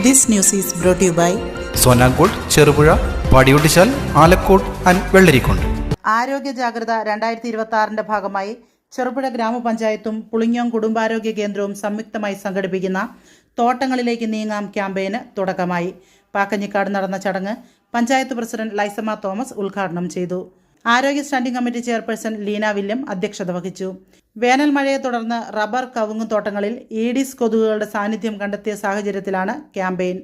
This news is brought to you by സോനാങ്കോട്, Cherupuzha, Padiyottuchal, Alakode and Vellarikundu. ആരോഗ്യ ജാഗ്രത 2026 ഭാഗമായി ചെറുപുഴ ഗ്രാമപഞ്ചായത്തും പുളിഞ്ഞോം കുടുംബാരോഗ്യ കേന്ദ്രവും സംയുക്തമായി സംഘടിപ്പിക്കുന്ന തോട്ടങ്ങളിലേക്ക് നീങ്ങാം ക്യാമ്പയിന് തുടക്കമായി. പാക്കഞ്ഞിക്കാട് നടന്ന ചടങ്ങ് പഞ്ചായത്ത് പ്രസിഡന്റ് ലൈസമ്മ തോമസ് ഉദ്ഘാടനം ചെയ്തു. ആരോഗ്യ standing committee chairperson Leena William അധ്യക്ഷത വഹിച്ചു. വേനൽ മഴയെ തുടർന്ന് റബ്ബർ കവുങ്ങ് തോട്ടങ്ങളിൽ ഈഡിസ് കൊതുകുകളുടെ സാന്നിധ്യം കണ്ടെത്തിയ സാഹചര്യത്തിലാണ് campaign.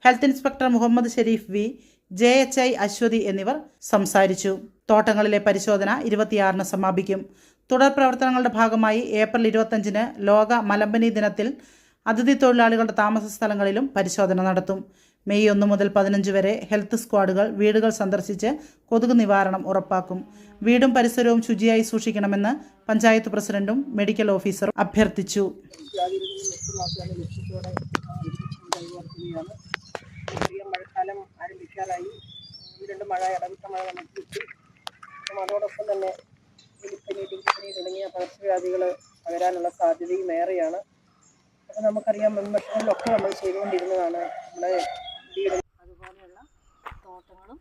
Health inspector Muhammad Sharif V, JHI Aswathy എന്നിവർ സംസാരിച്ചു. തോട്ടങ്ങളിലെ പരിശോധന 26-ന് സമാപിക്കും. തുടർ പ്രവർത്തനങ്ങളുടെ ഭാഗമായി ഏപ്രിൽ 25-ന് ലോക മലമ്പനി ദിനത്തിൽ അതിഥി തൊഴിലാളികളുടെ താമസ സ്ഥലങ്ങളിലും പരിശോധന നടത്തും. മെയ് 1 മുതൽ 15 വരെ ഹെൽത്ത് സ്ക്വാഡുകൾ വീടുകൾ സന്ദർശിച്ച് കൊതുക് നിവാരണം ഉറപ്പാക്കും. വീടും പരിസരവും ശുചിയായി സൂക്ഷിക്കണമെന്ന് പഞ്ചായത്ത് പ്രസിഡന്റും മെഡിക്കൽ ഓഫീസറും അഭ്യർത്ഥിച്ചു. മഴക്കാലം ആരംഭിക്കാറായി. രണ്ട് മഴ ഇടവിട്ട മഴ നമുക്ക് കിട്ടി. അതോടൊപ്പം തന്നെ എലിപ്പനി, ഡെങ്കിപ്പനി തുടങ്ങിയ പകർച്ചവ്യാധികൾ പകരാനുള്ള സാധ്യതയും ഏറെയാണ്. അത് നമുക്കറിയാം, മുൻവർഷങ്ങളിലൊക്കെ നമ്മൾ ചെയ്തുകൊണ്ടിരുന്നതാണ്. നമ്മുടെ അതുപോലെയുള്ള തോട്ടങ്ങളും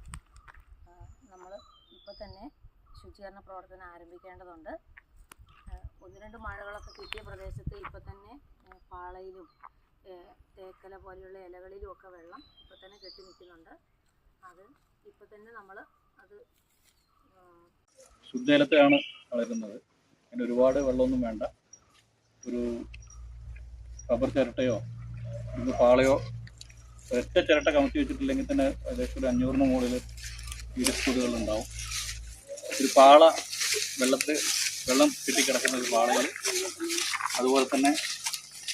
നമ്മൾ ഇപ്പോൾ തന്നെ ശുചീകരണ പ്രവർത്തനം ആരംഭിക്കേണ്ടതുണ്ട്. 1-2 മഴകളൊക്കെ കിട്ടിയ പ്രദേശത്ത് ഇപ്പോൾ തന്നെ പാളയിലും തേക്കല പോലെയുള്ള ഇലകളിലും ഒക്കെ വെള്ളം ഇപ്പോൾ തന്നെ കെട്ടി നിൽക്കുന്നുണ്ട്. അത് ഇപ്പോൾ തന്നെ നമ്മൾ അത് ശുദ്ധജലത്തിലാണ് വളരുന്നത്. അതിന് ഒരുപാട് വെള്ളമൊന്നും വേണ്ട. ഒരു റബ്ബർ ചിരട്ടയോ പാളയോ ഒറ്റ ചിരട്ട കമത്തി വെച്ചിട്ടില്ലെങ്കിൽ തന്നെ ഏകദേശം ഒരു 500-ന് മുകളിൽ ഈഡിസ് കൊതുകുകളുണ്ടാവും. ഒരു പാള വെള്ളം കെട്ടിക്കിടക്കുന്ന ഒരു പാളയിൽ അതുപോലെ തന്നെ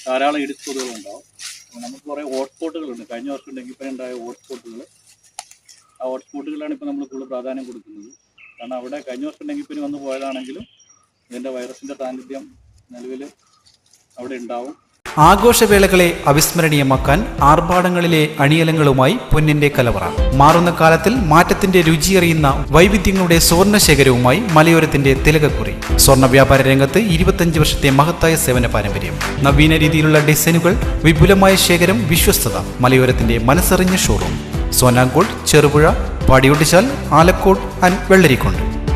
ധാരാളം ഈഡിസ് കൊതുകുകളുണ്ടാവും. അപ്പോൾ നമുക്ക് കുറേ ഹോട്ട്സ്പോട്ടുകളുണ്ട്. കഴിഞ്ഞ വർഷം ഡെങ്കിപ്പനി ഉണ്ടായ ഹോട്ട്സ്പോട്ടുകൾ. ആ ഹോട്ട്സ്പോട്ടുകളാണ് ഇപ്പോൾ നമ്മൾ കൂടുതൽ പ്രാധാന്യം കൊടുക്കുന്നത്. കാരണം അവിടെ കഴിഞ്ഞ വർഷം ഡെങ്കിപ്പനി വന്നു പോയതാണെങ്കിലും ഇതിൻ്റെ വൈറസിൻ്റെ സാന്നിധ്യം നിലവിൽ അവിടെ ഉണ്ടാവും. ആഘോഷവേളകളെ അവിസ്മരണീയമാക്കാൻ ആർഭാടങ്ങളിലെ അണിയലങ്ങളുമായി പൊന്നിന്റെ കലവറ. മാറുന്ന കാലത്തിൽ മാറ്റത്തിന്റെ രുചിയറിയുന്ന വൈവിധ്യങ്ങളുടെ സ്വർണ്ണശേഖരവുമായി മലയോരത്തിന്റെ തിലകക്കുറി. സ്വർണ്ണ വ്യാപാര രംഗത്ത് 25 വർഷത്തെ മഹത്തായ സേവന പാരമ്പര്യം. നവീന രീതിയിലുള്ള ഡിസൈനുകൾ, വിപുലമായ ശേഖരം, വിശ്വസ്തത. മലയോരത്തിന്റെ മനസ്സറിഞ്ഞ ഷോറൂം. സോനാങ്കോട്, ചെറുപുഴ, പാടിയൊട്ടിച്ചാൽ, ആലക്കോട് ആൻഡ് വെള്ളരിക്കുണ്ട്.